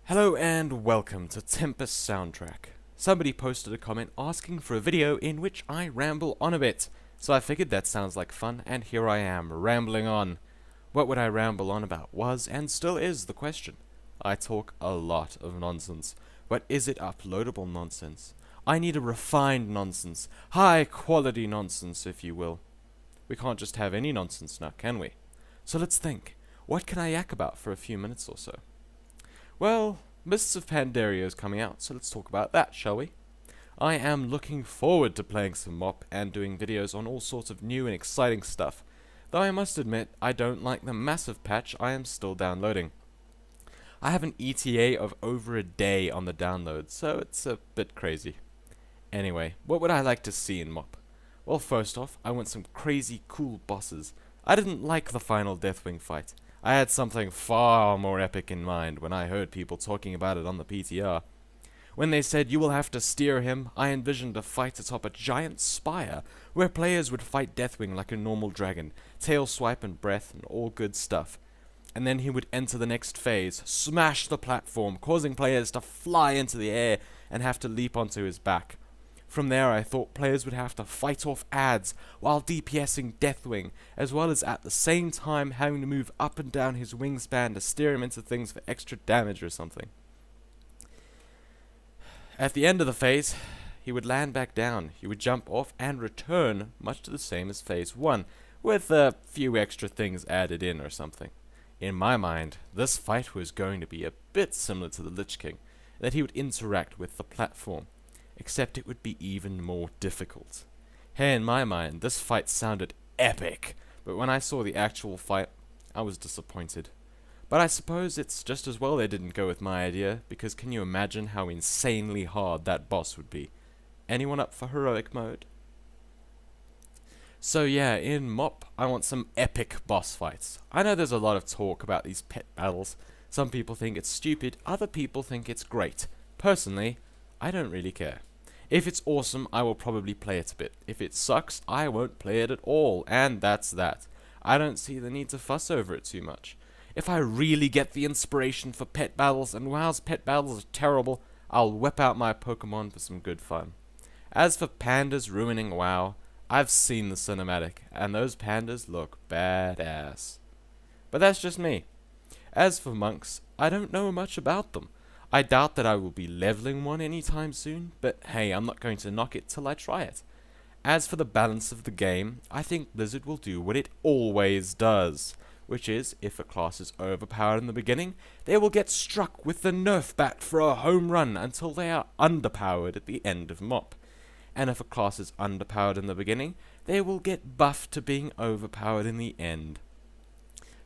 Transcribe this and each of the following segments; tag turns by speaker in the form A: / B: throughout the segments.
A: Hello and welcome to Tempus Soundtrack. Somebody posted a comment asking for a video in which I ramble on a bit, so I figured that sounds like fun, and here I am, rambling on. What would I ramble on about was, and still is, the question. I talk a lot of nonsense, but is it uploadable nonsense? I need a refined nonsense, high quality nonsense, if you will. We can't just have any nonsense now, can we? So let's think, what can I yak about for a few minutes or so? Well, Mists of Pandaria is coming out, so let's talk about that, shall we? I am looking forward to playing some MOP and doing videos on all sorts of new and exciting stuff, though I must admit I don't like the massive patch I am still downloading. I have an ETA of over a day on the download, so it's a bit crazy. Anyway, what would I like to see in MOP? Well, first off, I want some crazy cool bosses. I didn't like the final Deathwing fight. I had something far more epic in mind when I heard people talking about it on the PTR. When they said you will have to steer him, I envisioned a fight atop a giant spire, where players would fight Deathwing like a normal dragon, tail swipe and breath and all good stuff. And then he would enter the next phase, smash the platform, causing players to fly into the air and have to leap onto his back. From there I thought players would have to fight off ads while DPSing Deathwing, as well as at the same time having to move up and down his wingspan to steer him into things for extra damage or something. At the end of the phase, he would land back down, he would jump off and return, much to the same as phase 1, with a few extra things added in or something. In my mind, this fight was going to be a bit similar to the Lich King, that he would interact with the platform. Except it would be even more difficult. Hey, in my mind, this fight sounded epic, but when I saw the actual fight, I was disappointed. But I suppose it's just as well they didn't go with my idea, because can you imagine how insanely hard that boss would be? Anyone up for heroic mode? So yeah, in MOP, I want some epic boss fights. I know there's a lot of talk about these pet battles. Some people think it's stupid, other people think it's great. Personally, I don't really care. If it's awesome, I will probably play it a bit. If it sucks, I won't play it at all, and that's that. I don't see the need to fuss over it too much. If I really get the inspiration for pet battles, and WoW's pet battles are terrible, I'll whip out my Pokemon for some good fun. As for pandas ruining WoW, I've seen the cinematic, and those pandas look badass. But that's just me. As for monks, I don't know much about them. I doubt that I will be leveling one anytime soon, but hey, I'm not going to knock it till I try it. As for the balance of the game, I think Blizzard will do what it always does, which is, if a class is overpowered in the beginning, they will get struck with the nerf bat for a home run until they are underpowered at the end of MOP. And if a class is underpowered in the beginning, they will get buffed to being overpowered in the end.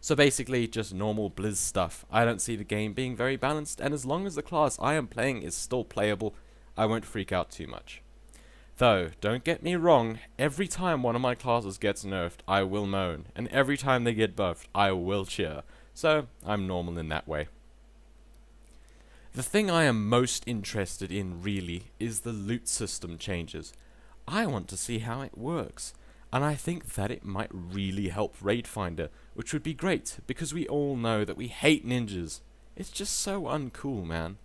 A: So basically, just normal Blizz stuff. I don't see the game being very balanced, and as long as the class I am playing is still playable, I won't freak out too much. Though, don't get me wrong, every time one of my classes gets nerfed, I will moan, and every time they get buffed, I will cheer. So, I'm normal in that way. The thing I am most interested in, really, is the loot system changes. I want to see how it works. And I think that it might really help Raid Finder, which would be great, because we all know that we hate ninjas. It's just so uncool, man.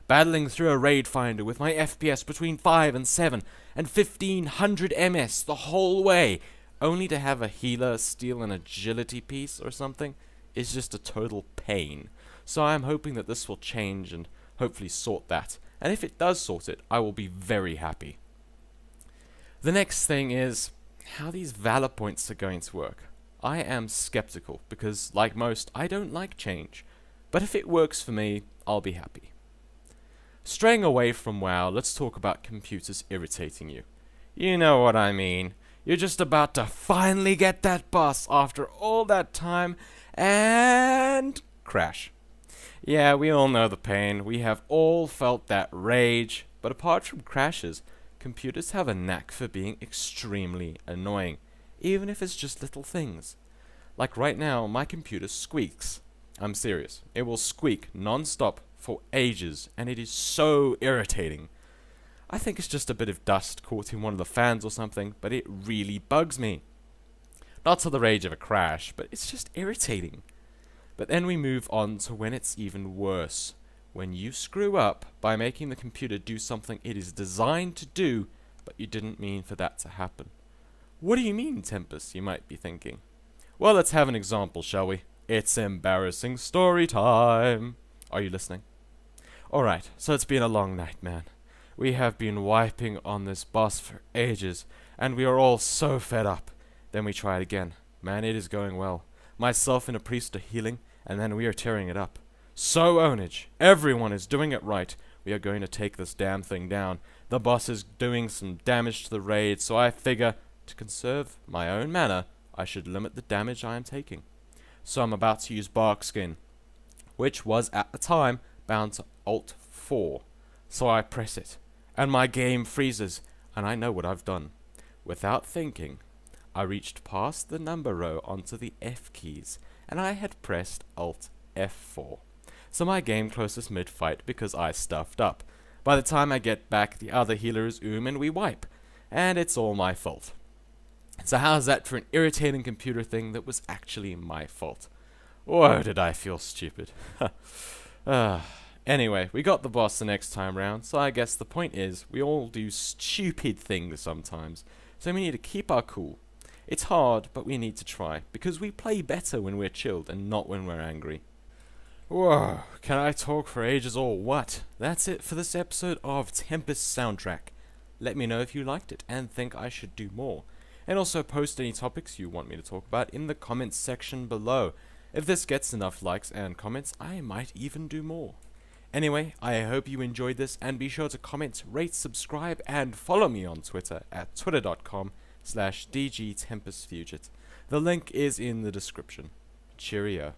A: Battling through a Raid Finder with my FPS between 5 and 7, and 1500 MS the whole way, only to have a healer steal an agility piece or something, is just a total pain. So I'm hoping that this will change and hopefully sort that. And if it does sort it, I will be very happy. The next thing is how these Valor points are going to work. I am skeptical, because, like most, I don't like change. But if it works for me, I'll be happy. Straying away from WoW, let's talk about computers irritating you. You know what I mean. You're just about to finally get that boss after all that time, and crash. Yeah, we all know the pain. We have all felt that rage. But apart from crashes, computers have a knack for being extremely annoying, even if it's just little things. Like right now, my computer squeaks. I'm serious. It will squeak non-stop for ages, and it is so irritating. I think it's just a bit of dust caught in one of the fans or something, but it really bugs me. Not to the rage of a crash, but it's just irritating. But then we move on to when it's even worse. When you screw up by making the computer do something it is designed to do, but you didn't mean for that to happen. What do you mean, Tempus, you might be thinking? Well, let's have an example, shall we? It's embarrassing story time. Are you listening? Alright, so it's been a long night, man. We have been wiping on this boss for ages, and we are all so fed up. Then we try it again. Man, it is going well. Myself and a priest are healing, and then we are tearing it up. So ownage, everyone is doing it right. We are going to take this damn thing down. The boss is doing some damage to the raid, so I figure, to conserve my own mana, I should limit the damage I am taking. So I'm about to use Bark Skin, which was at the time bound to Alt 4. So I press it, and my game freezes, and I know what I've done. Without thinking, I reached past the number row onto the F keys, and I had pressed Alt F4. So my game closes mid-fight because I stuffed up. By the time I get back, the other healer is and we wipe. And it's all my fault. So how's that for an irritating computer thing that was actually my fault? Whoa, did I feel stupid. Anyway, we got the boss the next time round, so I guess the point is, we all do stupid things sometimes. So we need to keep our cool. It's hard, but we need to try, because we play better when we're chilled and not when we're angry. Whoa, can I talk for ages or what? That's it for this episode of Tempus Soundtrack. Let me know if you liked it and think I should do more. And also post any topics you want me to talk about in the comments section below. If this gets enough likes and comments, I might even do more. Anyway, I hope you enjoyed this, and be sure to comment, rate, subscribe, and follow me on Twitter at twitter.com/DGTempusFugit. The link is in the description. Cheerio.